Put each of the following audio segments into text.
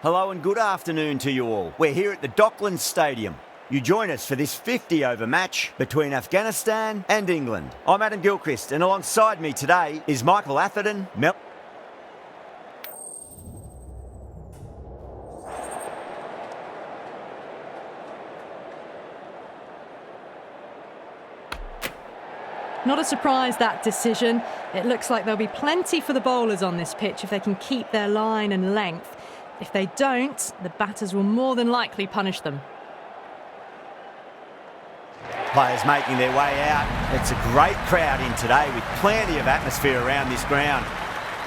Hello and good afternoon to you all. We're here at the Docklands Stadium. You join us for this 50-over match between Afghanistan and England. I'm Adam Gilchrist, and alongside me today is Michael Atherton, Not a surprise, that decision. It looks like there'll be plenty for the bowlers on this pitch if they can keep their line and length. If they don't, the batters will more than likely punish them. Players making their way out. It's a great crowd in today with plenty of atmosphere around this ground.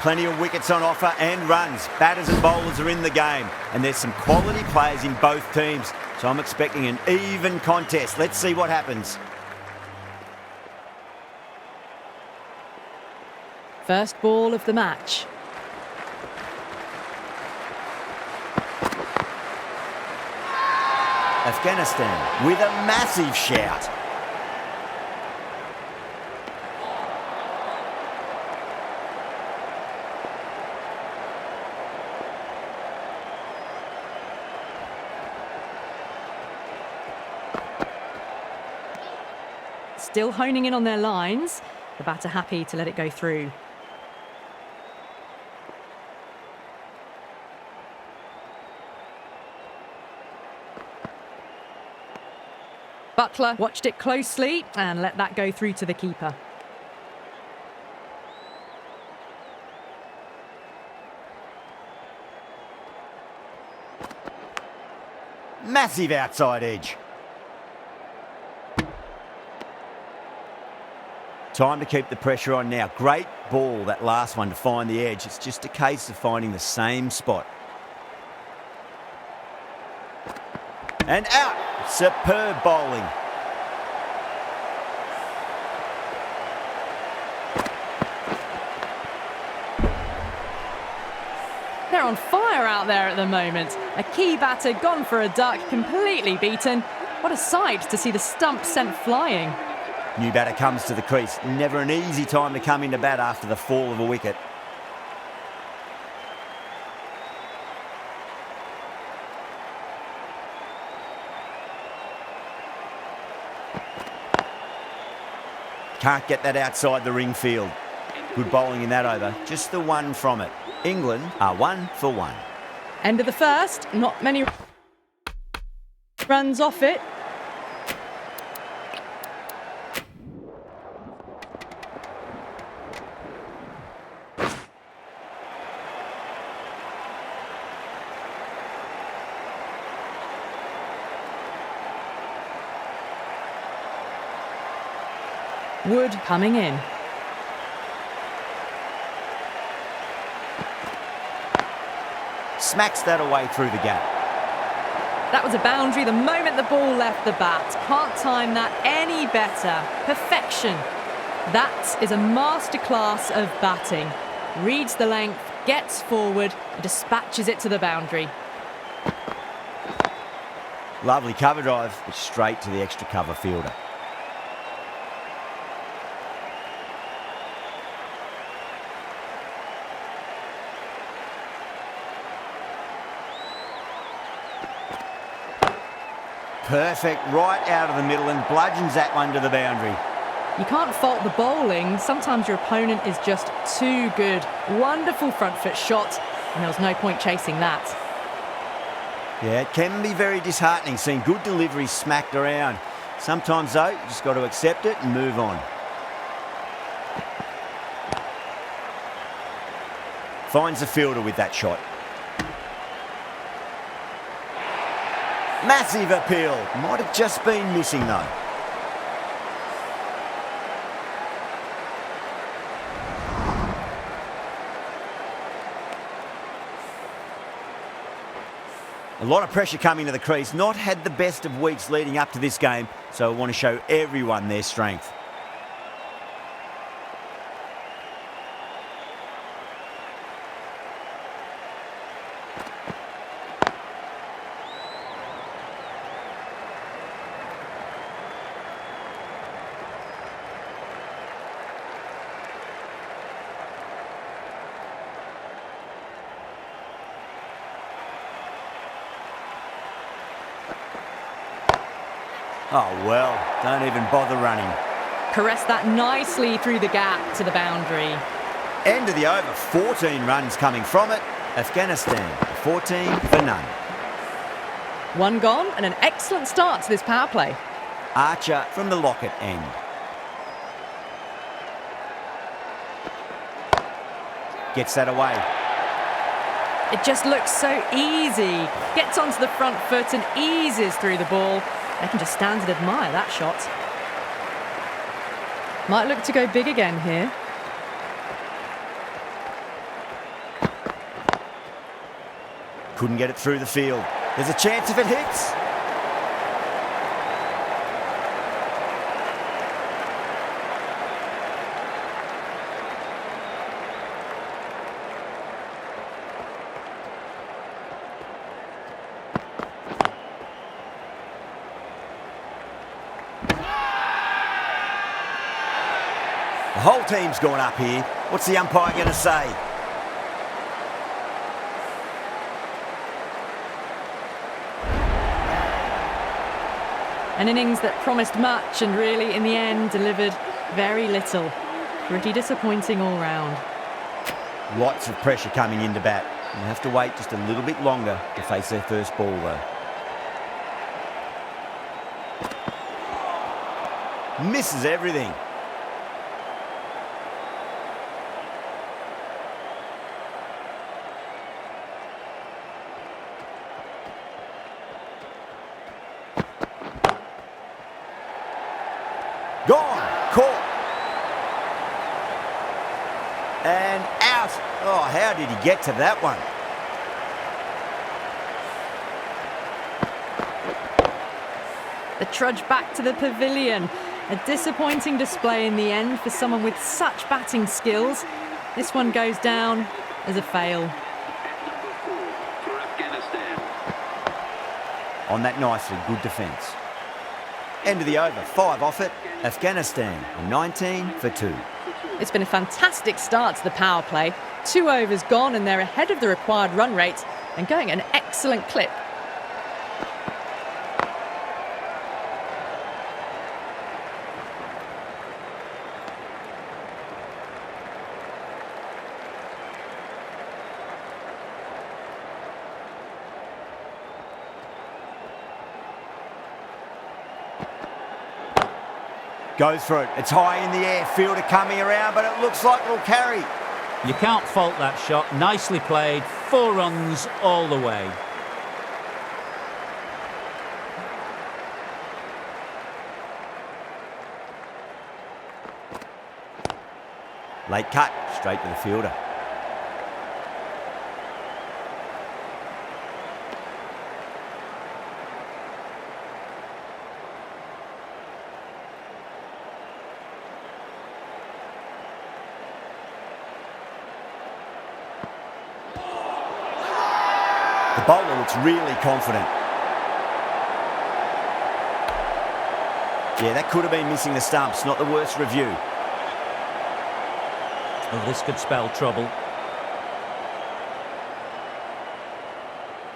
Plenty of wickets on offer and runs. Batters and bowlers are in the game, and there's some quality players in both teams. So I'm expecting an even contest. Let's see what happens. First ball of the match. Afghanistan with a massive shout. Still honing in on their lines. The batter happy to let it go through. Butler watched it closely and let that go through to the keeper. Massive outside edge. Time to keep the pressure on now. Great ball, that last one, to find the edge. It's just a case of finding the same spot. And out. Superb bowling. They're on fire out there at the moment. A key batter gone for a duck, completely beaten. What a sight to see the stump sent flying. New batter comes to the crease. Never an easy time to come into bat after the fall of a wicket. Can't get that outside the ring field. Good bowling in that over. Just the one from it. England are 1 for 1. End of the first. Not many runs off it. Wood coming in. Smacks that away through the gap. That was a boundary the moment the ball left the bat. Can't time that any better. Perfection. That is a masterclass of batting. Reads the length, gets forward, and dispatches it to the boundary. Lovely cover drive, but straight to the extra cover fielder. Perfect, right out of the middle, and bludgeons that one to the boundary. You can't fault the bowling. Sometimes your opponent is just too good. Wonderful front foot shot, and there was no point chasing that. Yeah, it can be very disheartening seeing good deliveries smacked around. Sometimes, though, you just got to accept it and move on. Finds the fielder with that shot. Massive appeal. Might have just been missing, though. A lot of pressure coming to the crease. Not had the best of weeks leading up to this game, so I want to show everyone their strength. Oh, well, don't even bother running. Caressed that nicely through the gap to the boundary. End of the over, 14 runs coming from it. Afghanistan, 14 for none. One gone and an excellent start to this power play. Archer from the Lockett end. Gets that away. It just looks so easy. Gets onto the front foot and eases through the ball. They can just stand and admire that shot. Might look to go big again here. Couldn't get it through the field. There's a chance if it hits. The whole team's gone up here. What's the umpire going to say? An innings that promised much and really, in the end, delivered very little. Pretty disappointing all round. Lots of pressure coming into bat. They'll have to wait just a little bit longer to face their first ball, though. Misses everything. Gone, caught, and out. Oh, how did he get to that one? The trudge back to the pavilion. A disappointing display in the end for someone with such batting skills. This one goes down as a fail. On that nicely, good defence. End of the over, 5 off it. Afghanistan, 19 for 2. It's been a fantastic start to the power play. 2 overs gone and they're ahead of the required run rate and going at an excellent clip. Goes for it. It's high in the air. Fielder coming around, but it looks like it'll carry. You can't fault that shot. Nicely played. 4 runs all the way. Late cut. Straight to the fielder. The bowler looks really confident. Yeah, that could have been missing the stumps. Not the worst review. Oh, this could spell trouble.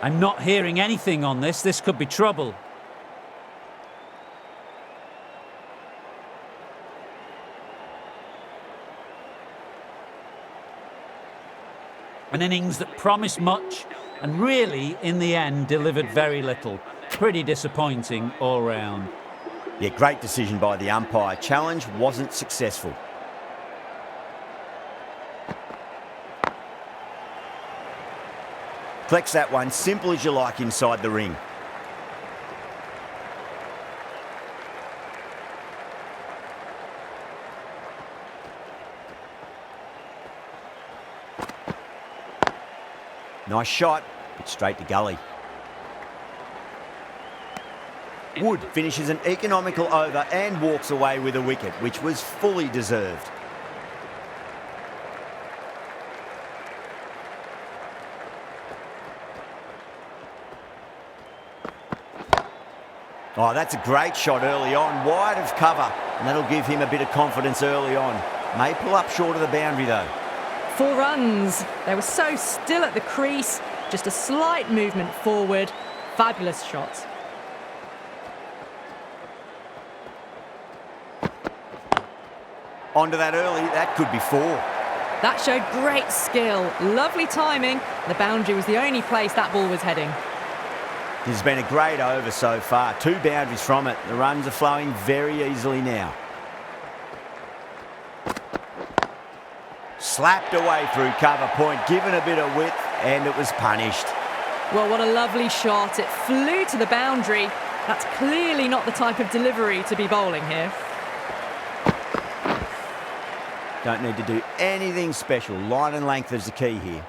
I'm not hearing anything on this. This could be trouble. An innings that promised much and really, in the end, delivered very little. Pretty disappointing all round. Yeah, great decision by the umpire. Challenge wasn't successful. Collects that one, simple as you like, inside the ring. Nice shot, but straight to gully. Wood finishes an economical over and walks away with a wicket, which was fully deserved. Oh, that's a great shot early on, wide of cover, and that'll give him a bit of confidence early on. May pull up short of the boundary though. 4 runs. They were so still at the crease. Just a slight movement forward. Fabulous shot. Onto that early, that could be 4. That showed great skill, lovely timing. The boundary was the only place that ball was heading. This has been a great over so far. 2 boundaries from it. The runs are flowing very easily now. Slapped away through cover point, given a bit of width, and it was punished. Well, what a lovely shot. It flew to the boundary. That's clearly not the type of delivery to be bowling here. Don't need to do anything special. Line and length is the key here.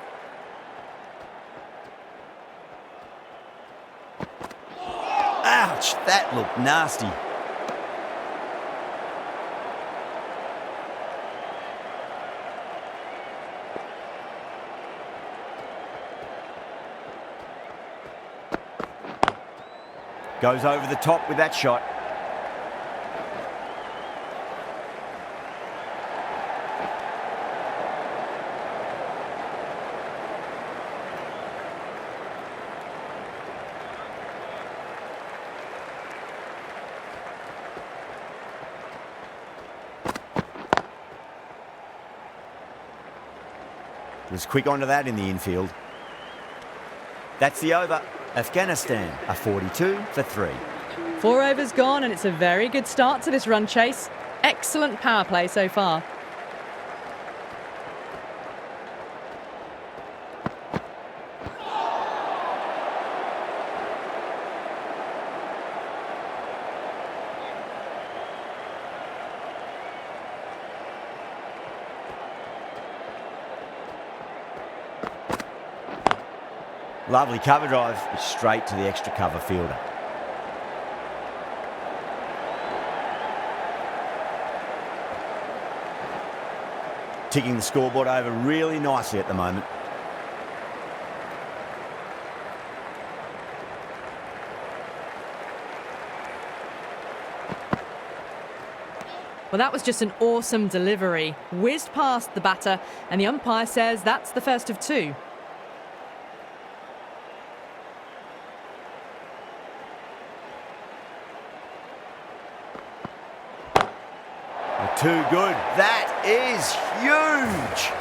Ouch, that looked nasty. Goes over the top with that shot. Was quick onto that in the infield. That's the over. Afghanistan are 42 for 3. 4 overs gone, and it's a very good start to this run chase. Excellent power play so far. Lovely cover drive, straight to the extra cover fielder. Ticking the scoreboard over really nicely at the moment. Well, that was just an awesome delivery. Whizzed past the batter, and the umpire says that's the first of 2. Too good. That is huge.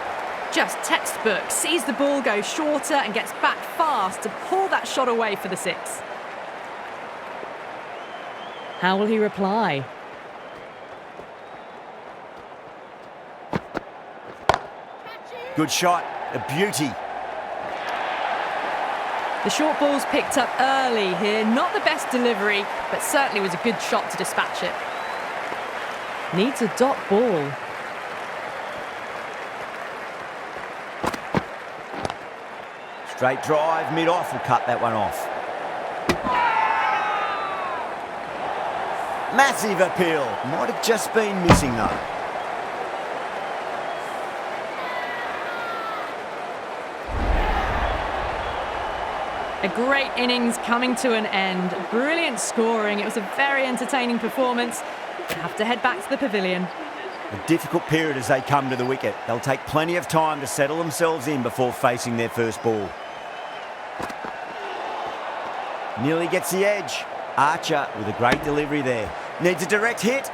Just textbook. Sees the ball go shorter and gets back fast to pull that shot away for the 6. How will he reply? Good shot. A beauty. The short ball's picked up early here. Not the best delivery, but certainly was a good shot to dispatch it. Needs a dot ball. Straight drive, mid-off will cut that one off. Massive appeal. Might have just been missing though. A great innings coming to an end. Brilliant scoring. It was a very entertaining performance. Have to head back to the pavilion. A difficult period as they come to the wicket. They'll take plenty of time to settle themselves in before facing their first ball. Nearly gets the edge. Archer with a great delivery there. Needs a direct hit.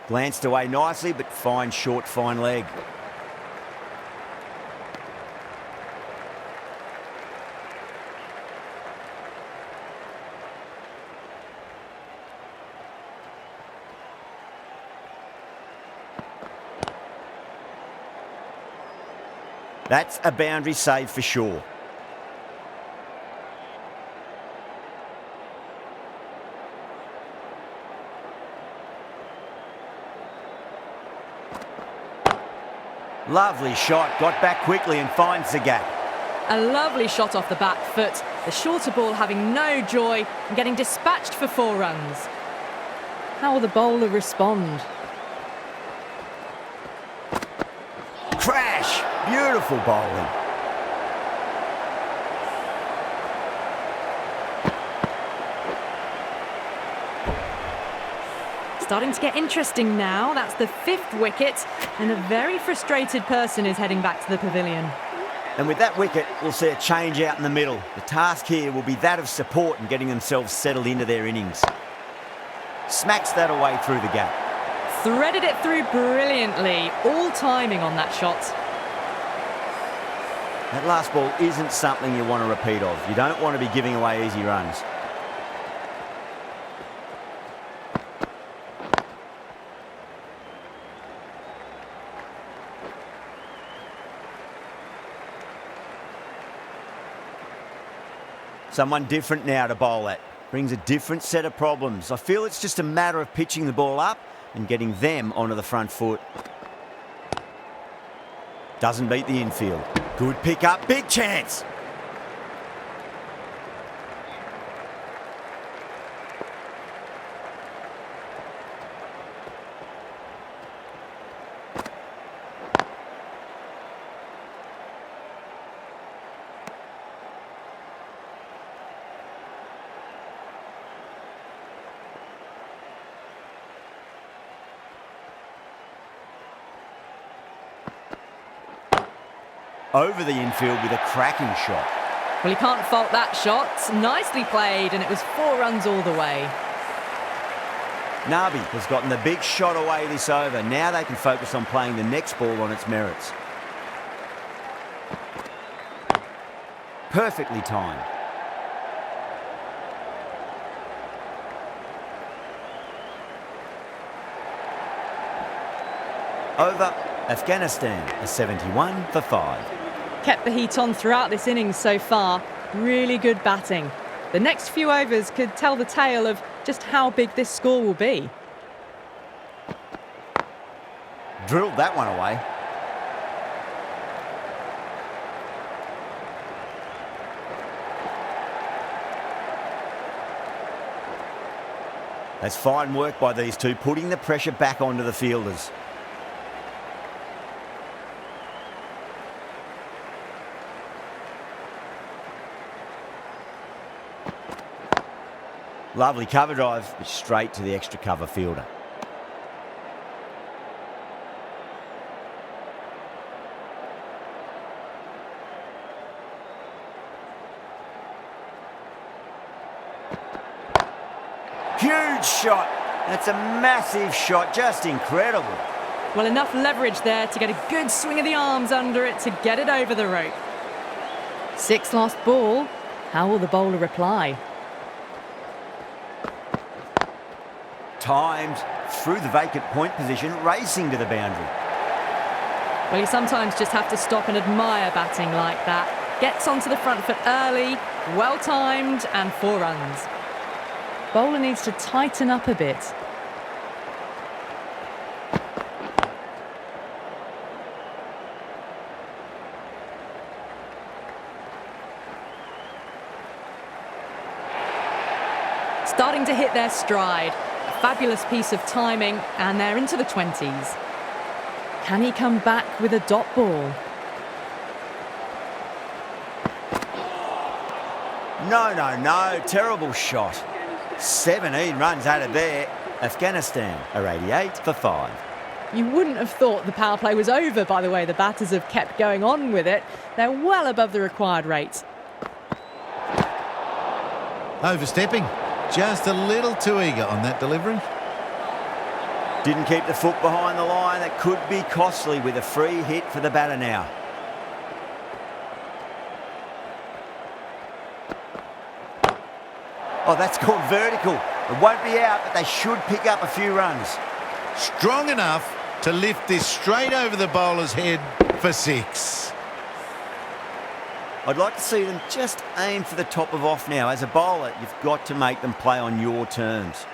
Glanced away nicely, but fine short, fine leg. That's a boundary save for sure. Lovely shot, got back quickly and finds the gap. A lovely shot off the back foot. The shorter ball having no joy and getting dispatched for 4 runs. How will the bowler respond? Crash! Beautiful bowling. Starting to get interesting now. That's the 5th wicket, and a very frustrated person is heading back to the pavilion. And with that wicket, we'll see a change out in the middle. The task here will be that of support and getting themselves settled into their innings. Smacks that away through the gap. Threaded it through brilliantly. All timing on that shot. That last ball isn't something you want to repeat of. You don't want to be giving away easy runs. Someone different now to bowl at. Brings a different set of problems. I feel it's just a matter of pitching the ball up and getting them onto the front foot. Doesn't beat the infield. Good pick up, big chance. Over the infield with a cracking shot. Well, you can't fault that shot. Nicely played, and it was 4 runs all the way. Nabi has gotten the big shot away this over. Now they can focus on playing the next ball on its merits. Perfectly timed. Over, Afghanistan, a 71 for 5. Kept the heat on throughout this innings so far. Really good batting. The next few overs could tell the tale of just how big this score will be. Drilled that one away. That's fine work by these two, putting the pressure back onto the fielders. Lovely cover drive, but straight to the extra cover fielder. Huge shot. That's a massive shot, just incredible. Well, enough leverage there to get a good swing of the arms under it to get it over the rope. 6th last ball. How will the bowler reply? Timed through the vacant point position, racing to the boundary. Well, you sometimes just have to stop and admire batting like that. Gets onto the front foot early, well timed, and 4 runs. Bowler needs to tighten up a bit. Starting to hit their stride. Fabulous piece of timing, and they're into the 20s. Can he come back with a dot ball? No. Terrible shot. 17 runs out of there. Afghanistan are 88 for 5. You wouldn't have thought the power play was over by the way the batters have kept going on with it. They're well above the required rate. Overstepping. Just a little too eager on that delivery. Didn't keep the foot behind the line. That could be costly with a free hit for the batter now. Oh, that's called vertical. It won't be out, but they should pick up a few runs. Strong enough to lift this straight over the bowler's head for 6. I'd like to see them just aim for the top of off now. As a bowler, you've got to make them play on your terms.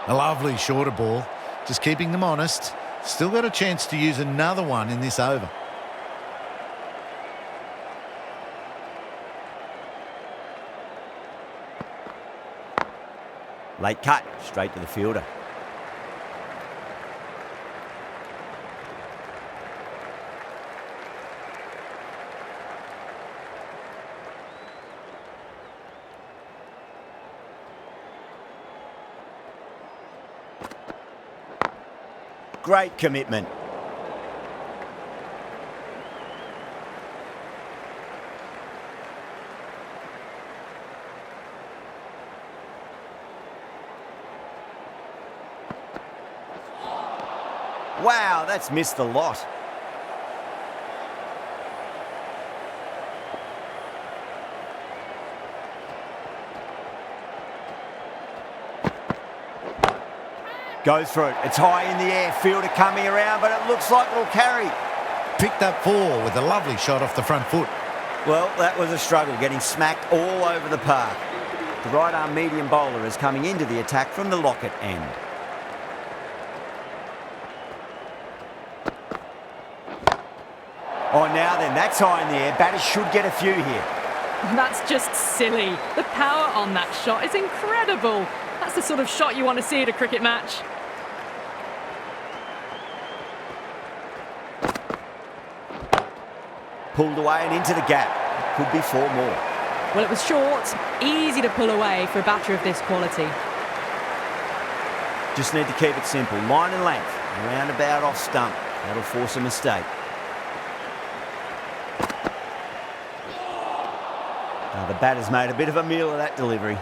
A lovely shorter ball, just keeping them honest. Still got a chance to use another one in this over. Late cut, straight to the fielder. Great commitment. Wow, that's missed the lot. Goes for it. It's high in the air. Fielder coming around, but it looks like it'll carry. Picked up 4 with a lovely shot off the front foot. Well, that was a struggle, getting smacked all over the park. The right-arm medium bowler is coming into the attack from the Lockett end. Oh, now then, that's high in the air. Batters should get a few here. That's just silly. The power on that shot is incredible. That's the sort of shot you want to see at a cricket match. Pulled away and into the gap. Could be 4 more. Well, it was short, easy to pull away for a batter of this quality. Just need to keep it simple. Line and length. Roundabout off stump. That'll force a mistake. The batter's made a bit of a meal of that delivery.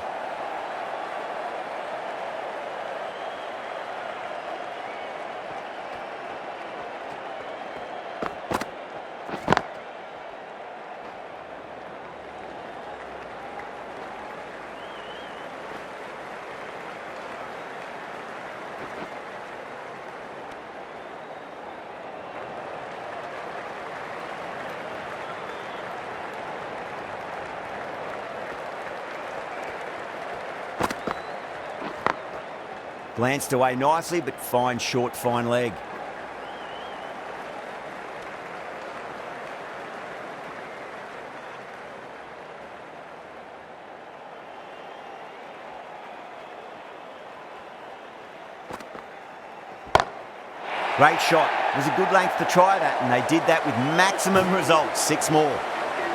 Glanced away nicely, but fine short, fine leg. Great shot. It was a good length to try that, and they did that with maximum results. 6 more.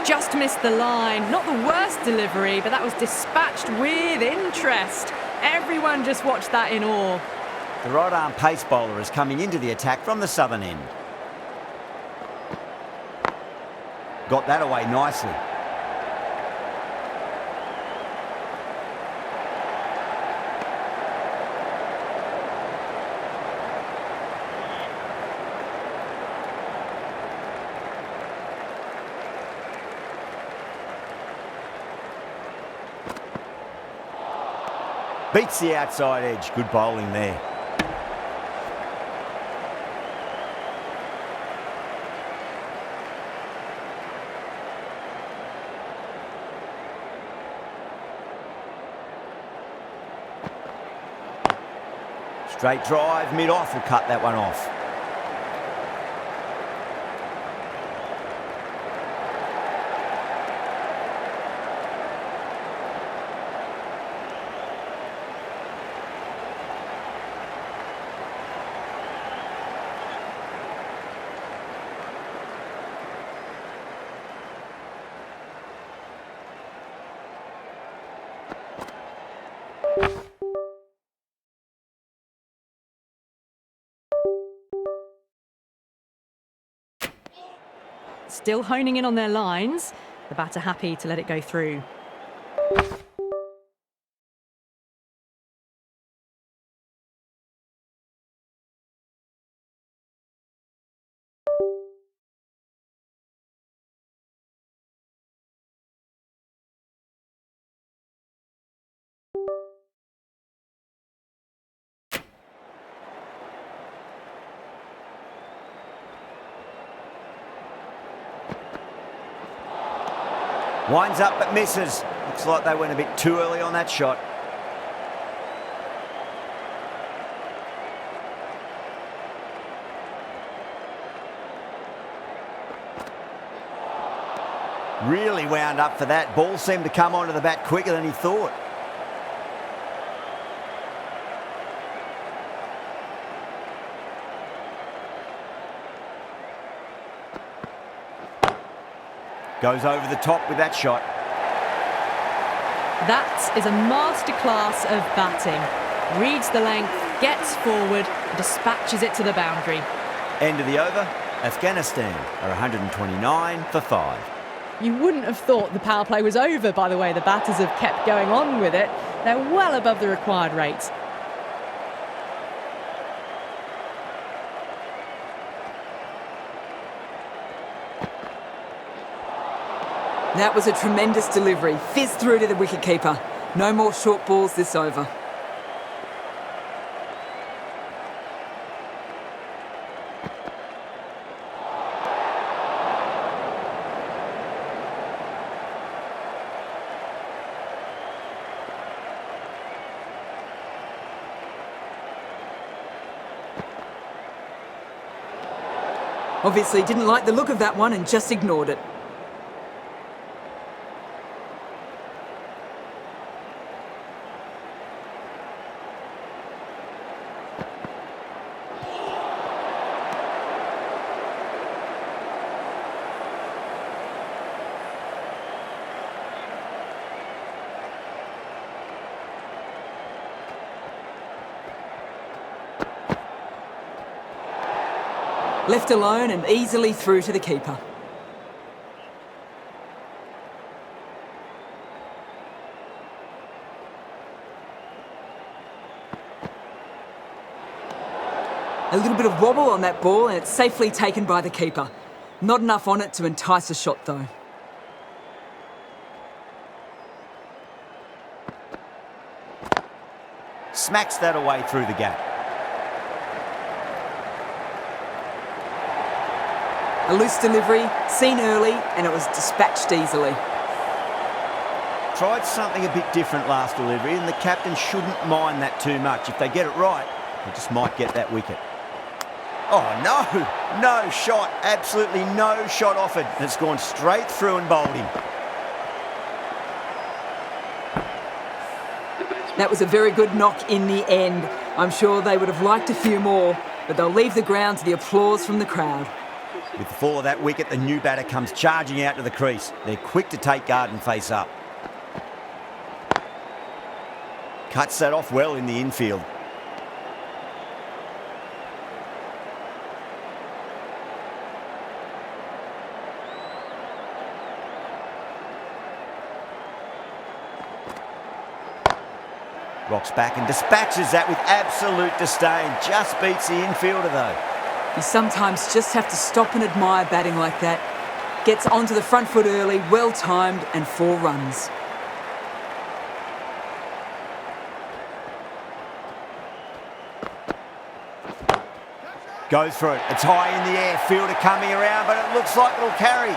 Just missed the line. Not the worst delivery, but that was dispatched with interest. Everyone just watched that in awe. The right-arm pace bowler is coming into the attack from the southern end. Got that away nicely. Beats the outside edge. Good bowling there. Straight drive, mid-off will cut that one off. Still honing in on their lines. The batter happy to let it go through. Winds up but misses. Looks like they went a bit too early on that shot. Really wound up for that. Ball seemed to come onto the bat quicker than he thought. Goes over the top with that shot. That is a masterclass of batting. Reads the length, gets forward, dispatches it to the boundary. End of the over. Afghanistan are 129 for 5. You wouldn't have thought the power play was over by the way the batters have kept going on with it. They're well above the required rate. That was a tremendous delivery. Fizzed through to the wicketkeeper. No more short balls this over. Obviously didn't like the look of that one and just ignored it. Left alone and easily through to the keeper. A little bit of wobble on that ball and it's safely taken by the keeper. Not enough on it to entice a shot though. Smacks that away through the gap. A loose delivery, seen early, and it was dispatched easily. Tried something a bit different last delivery, and the captain shouldn't mind that too much. If they get it right, they just might get that wicket. Oh, no shot. Absolutely no shot offered. And it's gone straight through and bowled him. That was a very good knock in the end. I'm sure they would have liked a few more, but they'll leave the ground to the applause from the crowd. With the fall of that wicket, the new batter comes charging out to the crease. They're quick to take guard and face up. Cuts that off well in the infield. Rocks back and dispatches that with absolute disdain. Just beats the infielder though. You sometimes just have to stop and admire batting like that. Gets onto the front foot early, well timed, and 4 runs. Goes for it. It's high in the air. Fielder coming around, but it looks like it'll carry.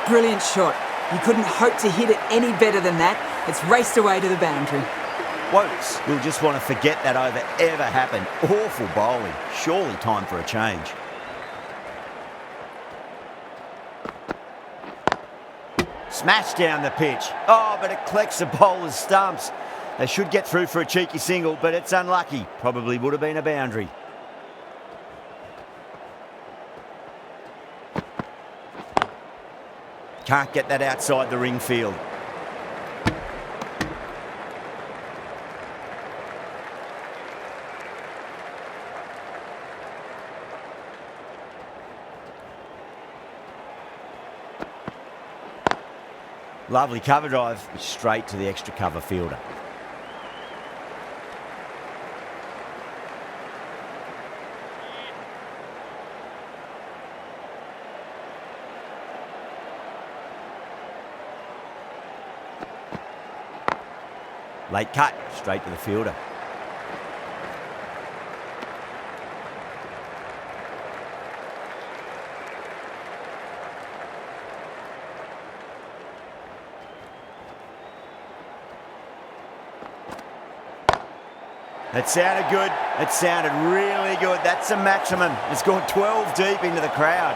Brilliant shot. You couldn't hope to hit it any better than that. It's raced away to the boundary. Wokes will just want to forget that over ever happened. Awful bowling. Surely time for a change. Smashed down the pitch. Oh, but it collects the bowler's stumps. They should get through for a cheeky single, but it's unlucky. Probably would have been a boundary. Can't get that outside the ring field. Lovely cover drive, straight to the extra cover fielder. Late cut, straight to the fielder. That sounded good. It sounded really good. That's the maximum. It's gone 12 deep into the crowd.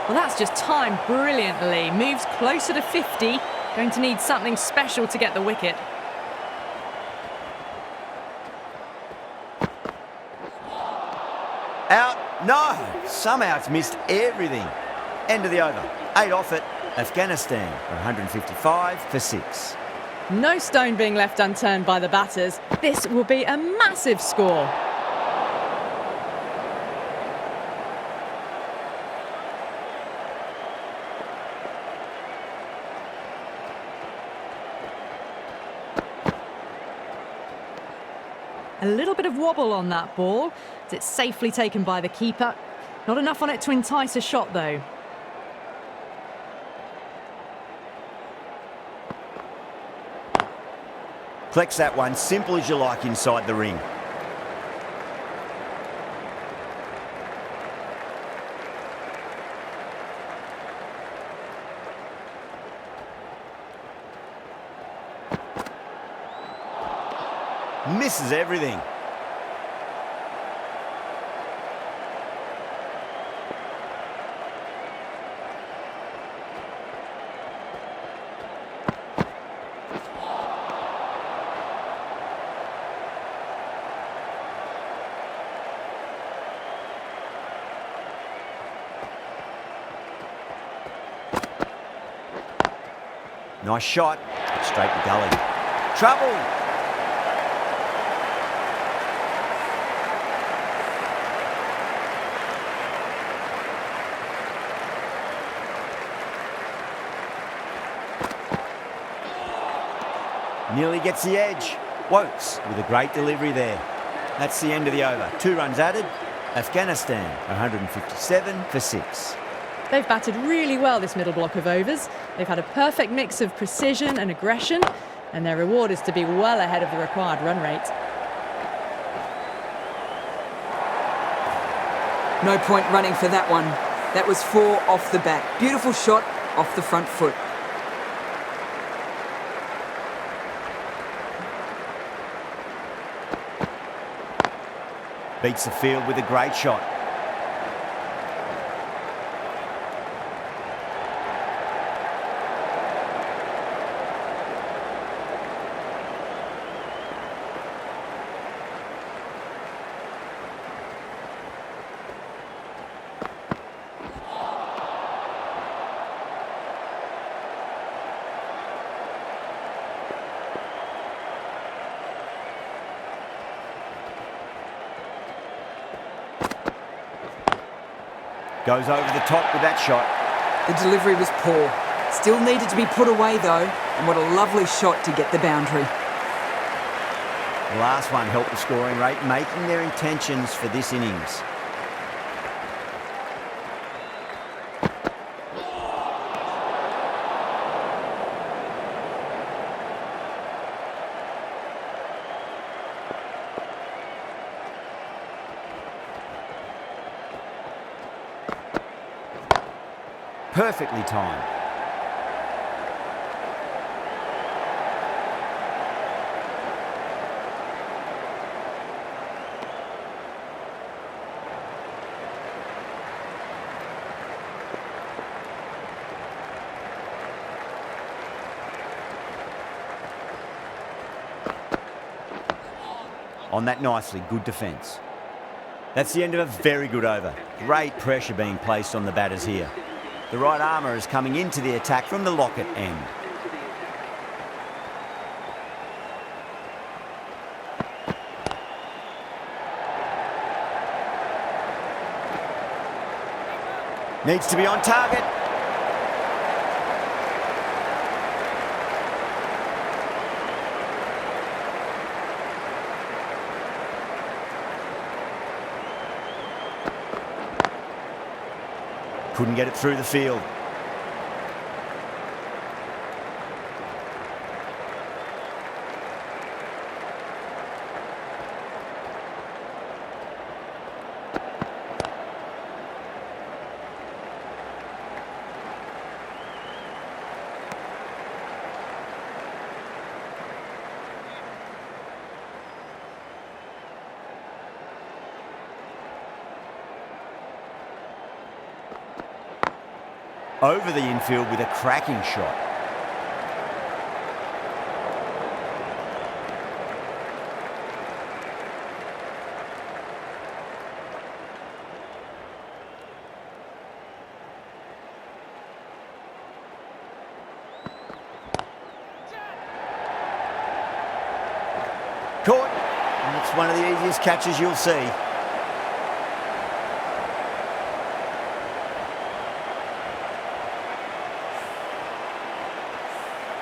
Well, that's just timed brilliantly. Moves closer to 50. Going to need something special to get the wicket. Out. No. Somehow it's missed everything. End of the over. 8 off it. Afghanistan are 155 for 6. No stone being left unturned by the batters. This will be a massive score. A little bit of wobble on that ball. It's safely taken by the keeper. Not enough on it to entice a shot, though. Collects that one, simple as you like inside the ring. Misses everything. Nice shot, straight to gully. Trouble! Nearly gets the edge. Wokes with a great delivery there. That's the end of the over. 2 runs added. Afghanistan 157 for 6. They've batted really well this middle block of overs. They've had a perfect mix of precision and aggression, and their reward is to be well ahead of the required run rate. No point running for that one. That was 4 off the bat. Beautiful shot off the front foot. Beats the field with a great shot. Goes over the top with that shot. The delivery was poor. Still needed to be put away though, and what a lovely shot to get the boundary. The last one helped the scoring rate, making their intentions for this innings. Perfectly timed. On that nicely, good defence. That's the end of a very good over. Great pressure being placed on the batters here. The right armour is coming into the attack from the locket end. Needs to be on target. Couldn't get it through the field. Over the infield with a cracking shot. Perhaps one of the easiest catches you'll see.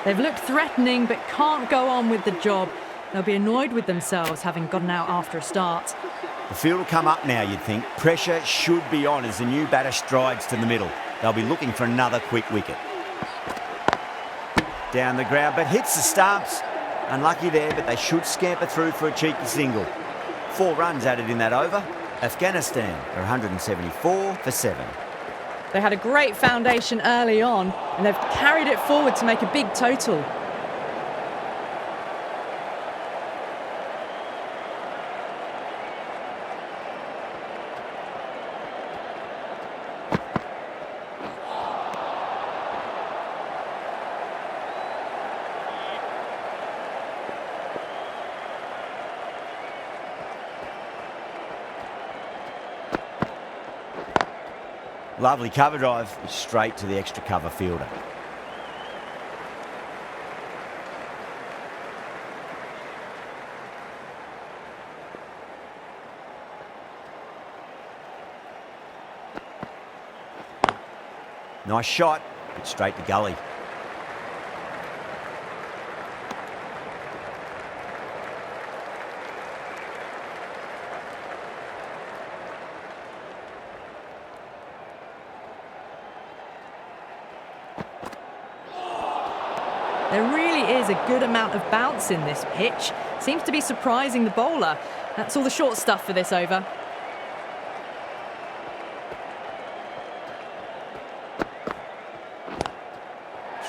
They've looked threatening but can't go on with the job. They'll be annoyed with themselves having gotten out after a start. The field will come up now, you'd think. Pressure should be on as the new batter strides to the middle. They'll be looking for another quick wicket. Down the ground, but hits the stumps. Unlucky there, but they should scamper through for a cheeky single. 4 runs added in that over. Afghanistan are 174 for 7. They had a great foundation early on and they've carried it forward to make a big total. Lovely cover drive, straight to the extra cover fielder. Nice shot, but straight to gully. There really is a good amount of bounce in this pitch. Seems to be surprising the bowler. That's all the short stuff for this over.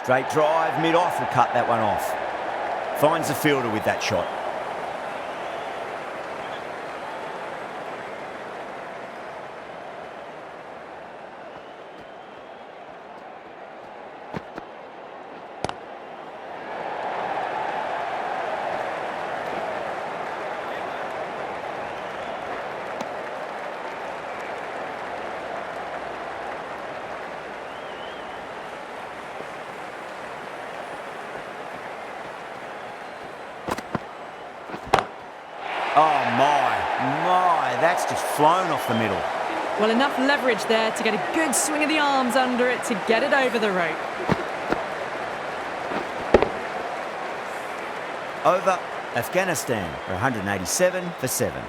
Straight drive, mid-off will cut that one off. Finds the fielder with that shot. Oh my, that's just flown off the middle. Well, enough leverage there to get a good swing of the arms under it to get it over the rope. Over, Afghanistan are 187 for 7.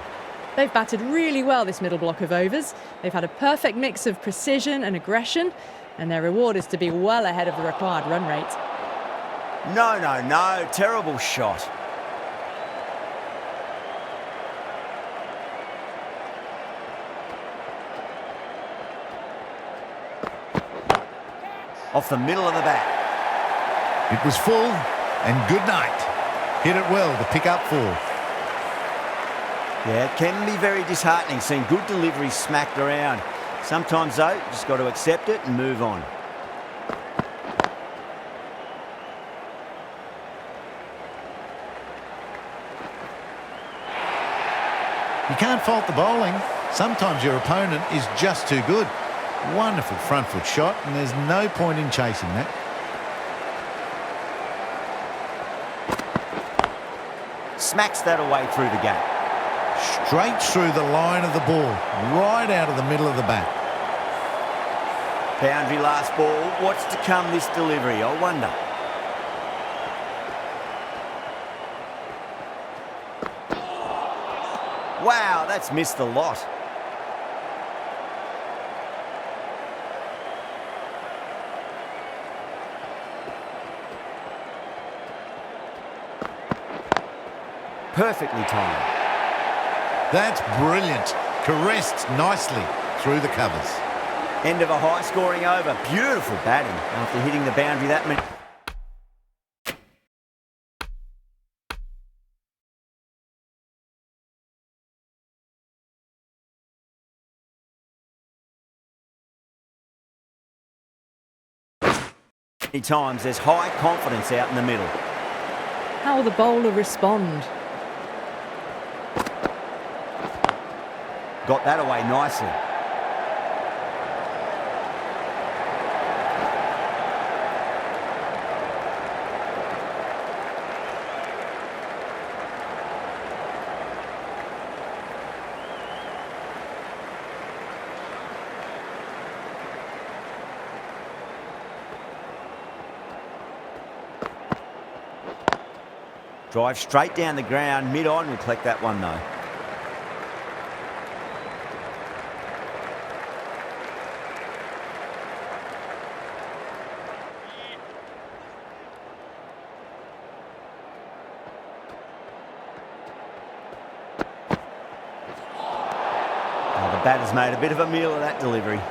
They've batted really well this middle block of overs. They've had a perfect mix of precision and aggression, and their reward is to be well ahead of the required run rate. No, terrible shot. Off the middle of the bat. It was full, and good night. Hit it well to pick up 4. Yeah, it can be very disheartening seeing good deliveries smacked around. Sometimes, though, you just got to accept it and move on. You can't fault the bowling. Sometimes your opponent is just too good. Wonderful front foot shot, and there's no point in chasing that. Smacks that away through the gap. Straight through the line of the ball, right out of the middle of the bat. Boundary last ball. What's to come this delivery, I wonder. Wow, that's missed the lot. Perfectly timed. That's brilliant. Caressed nicely through the covers. End of a high-scoring over. Beautiful batting after hitting the boundary that many times. There's high confidence out in the middle. How will the bowler respond? Got that away nicely. Drive straight down the ground, mid-on, will collect that one though. Oh, the batter's made a bit of a meal of that delivery.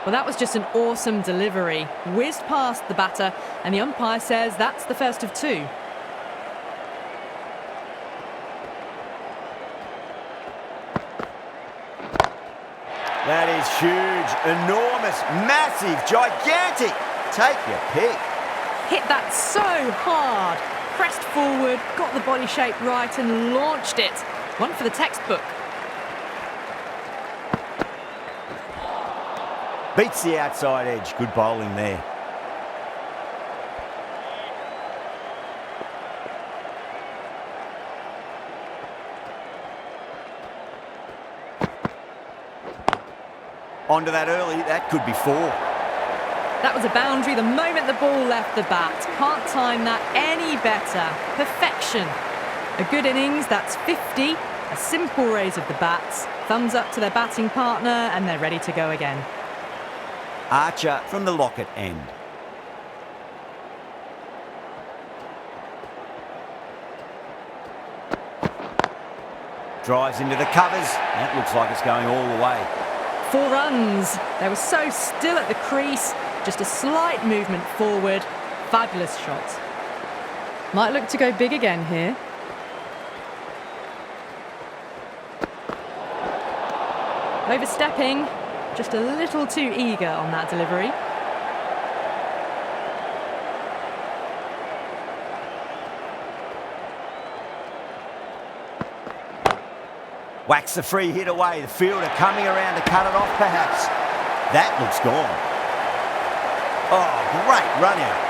Well, that was just an awesome delivery. Whizzed past the batter, and the umpire says that's the first of two. That is huge, enormous, massive, gigantic. Take your pick. Hit that so hard. Pressed forward, got the body shape right and launched it. One for the textbook. Beats the outside edge. Good bowling there. Onto that early. That could be four. That was a boundary the moment the ball left the bat. Can't time that any better. Perfection. A good innings, that's 50. A simple raise of the bats. Thumbs up to their batting partner and they're ready to go again. Archer from the Lockett end. Drives into the covers. That looks like it's going all the way. 4 runs. They were so still at the crease. Just a slight movement forward. Fabulous shot. Might look to go big again here. Overstepping. Just a little too eager on that delivery. Whacks the free hit away. The fielder coming around to cut it off perhaps. That looks gone. Oh, great run out.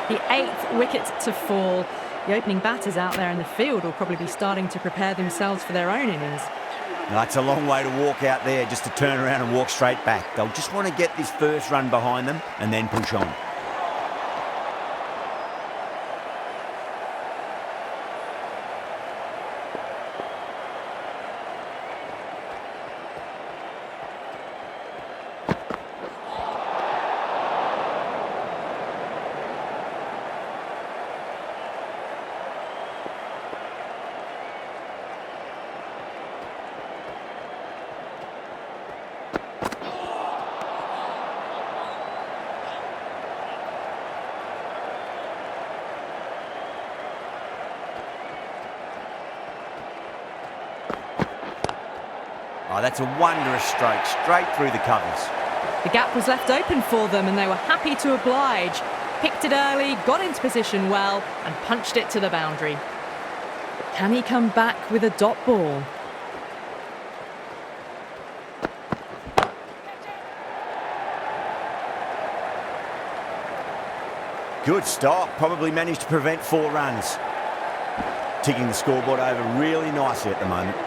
The 8th wicket to fall. The opening batters out there in the field will probably be starting to prepare themselves for their own innings. That's a long way to walk out there just to turn around and walk straight back. They'll just want to get this first run behind them and then push on. Oh, that's a wondrous stroke, straight through the covers. The gap was left open for them and they were happy to oblige. Picked it early, got into position well and punched it to the boundary. Can he come back with a dot ball? Good stop, probably managed to prevent 4 runs. Ticking the scoreboard over really nicely at the moment.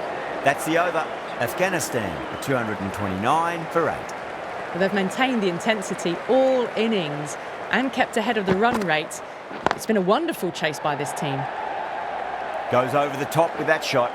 That's the over. Afghanistan, 229 for 8. But they've maintained the intensity all innings and kept ahead of the run rate. It's been a wonderful chase by this team. Goes over the top with that shot.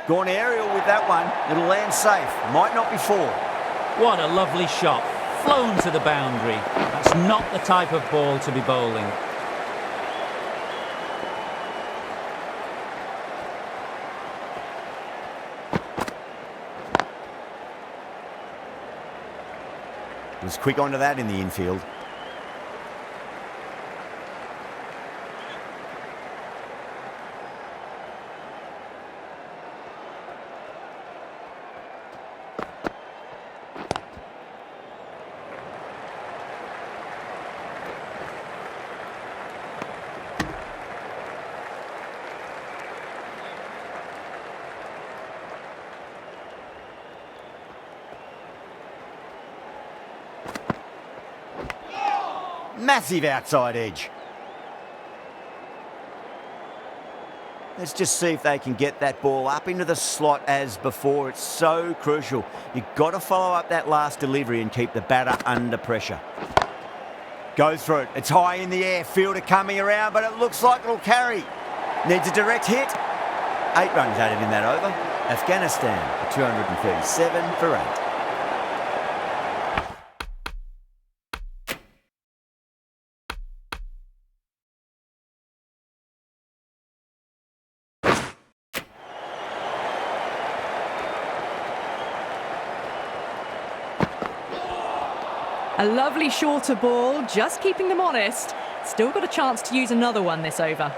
Gone aerial with that one. It'll land safe. Might not be 4. What a lovely shot. Flown to the boundary. That's not the type of ball to be bowling. Was quick onto that in the infield. Massive outside edge. Let's just see if they can get that ball up into the slot as before. It's so crucial. You've got to follow up that last delivery and keep the batter under pressure. Go through it. It's high in the air. Fielder coming around, but it looks like it'll carry. Needs a direct hit. 8 runs added in that over. Afghanistan, 237 for 8. A lovely shorter ball, just keeping them honest. Still got a chance to use another one this over.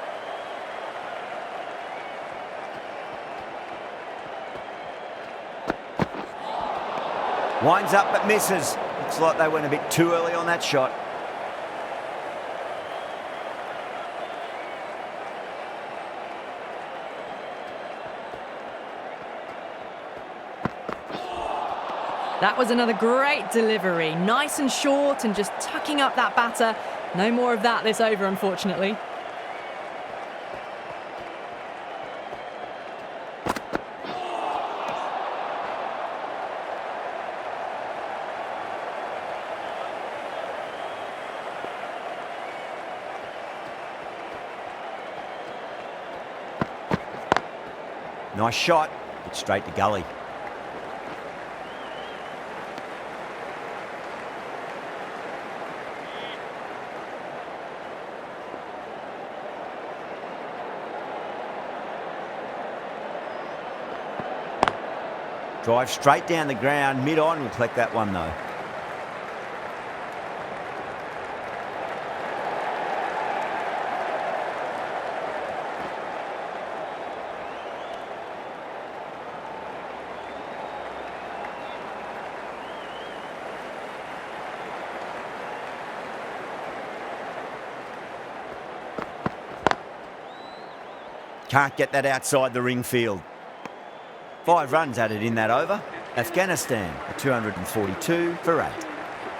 Winds up but misses. Looks like they went a bit too early on that shot. That was another great delivery. Nice and short and just tucking up that batter. No more of that this over, unfortunately. Nice shot, but straight to gully. Drive straight down the ground, mid-on, will collect that one though. Can't get that outside the ring field. 5 runs added in that over. Afghanistan, 242 for 8.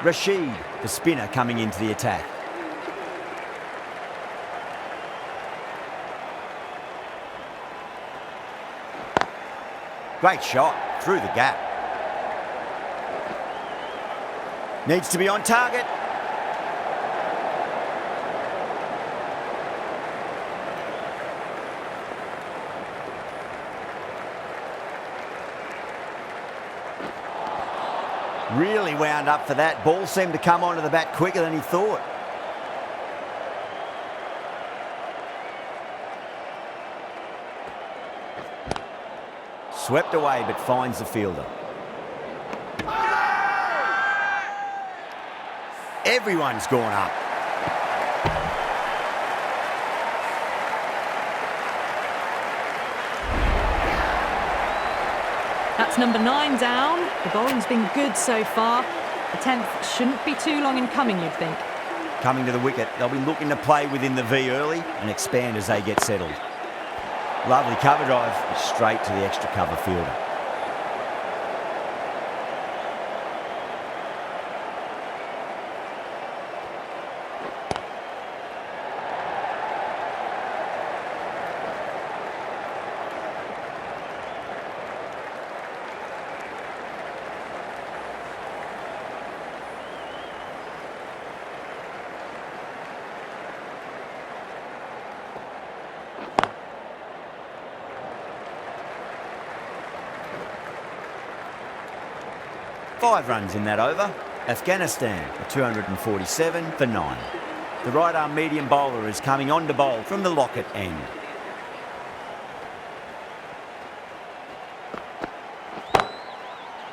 Rashid, the spinner, coming into the attack. Great shot, through the gap. Needs to be on target. Really wound up for that. Ball seemed to come onto the bat quicker than he thought. Swept away but finds the fielder. Everyone's gone up. That's number 9 down. The bowling's been good so far. The 10th shouldn't be too long in coming, you'd think. Coming to the wicket, they'll be looking to play within the V early and expand as they get settled. Lovely cover drive, straight to the extra cover fielder. Five runs in that over. Afghanistan, 247 for 9. The right-arm medium bowler is coming on to bowl from the Lockett end.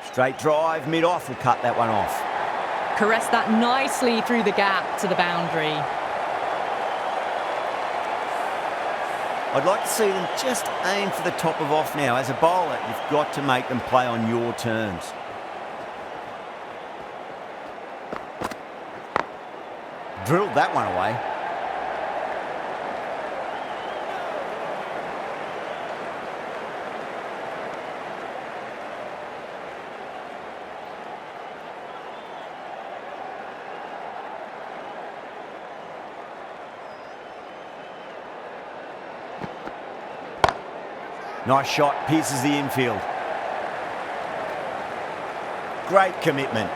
Straight drive, mid-off will cut that one off. Caressed that nicely through the gap to the boundary. I'd like to see them just aim for the top of off now. As a bowler, you've got to make them play on your terms. Drilled that one away. Nice shot, pierces the infield. Great commitment.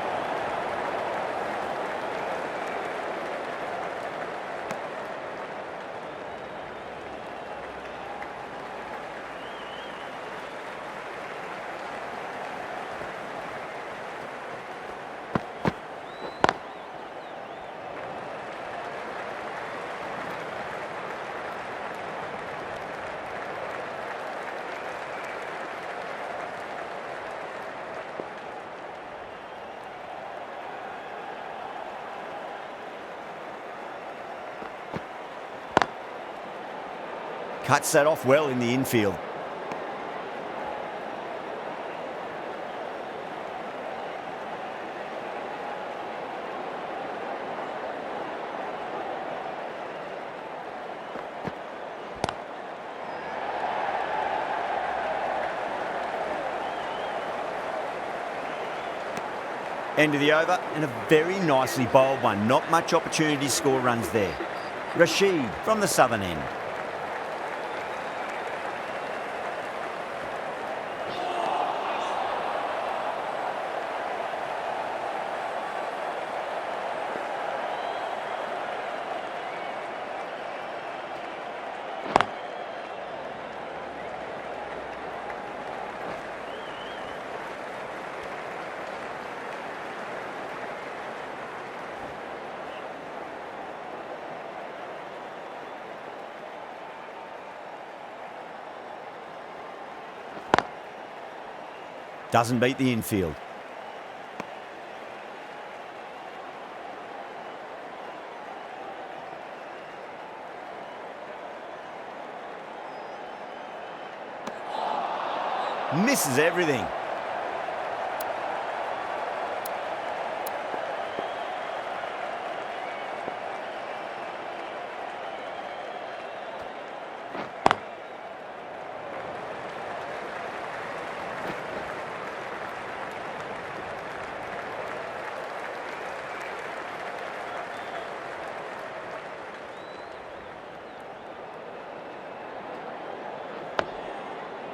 Cuts that off well in the infield. End of the over, and a very nicely bowled one. Not much opportunity to score runs there. Rashid from the southern end. Doesn't beat the infield. Misses everything.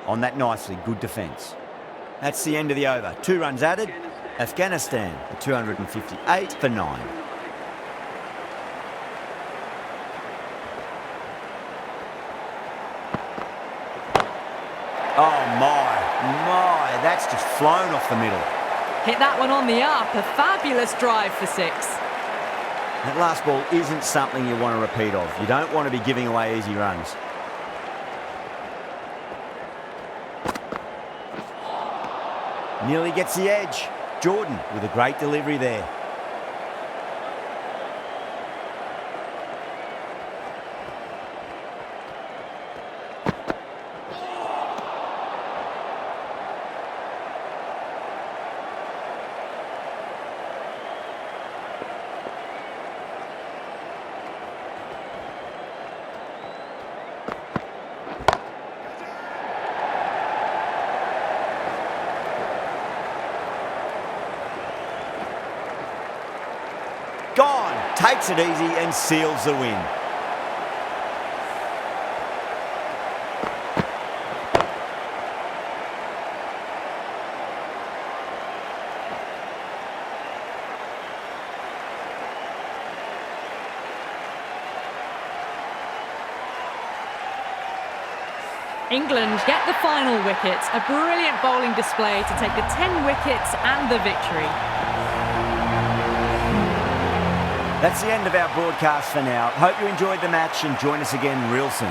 On that nicely, good defence. That's the end of the over. 2 runs added. Afghanistan, 258 for 9. Oh my, that's just flown off the middle. Hit that one on the up. A fabulous drive for 6. That last ball isn't something you want to repeat of. You don't want to be giving away easy runs. Nearly gets the edge. Jordan with a great delivery there. Gone, takes it easy and seals the win. England get the final wicket. A brilliant bowling display to take the 10 wickets and the victory. That's the end of our broadcast for now. Hope you enjoyed the match and join us again real soon.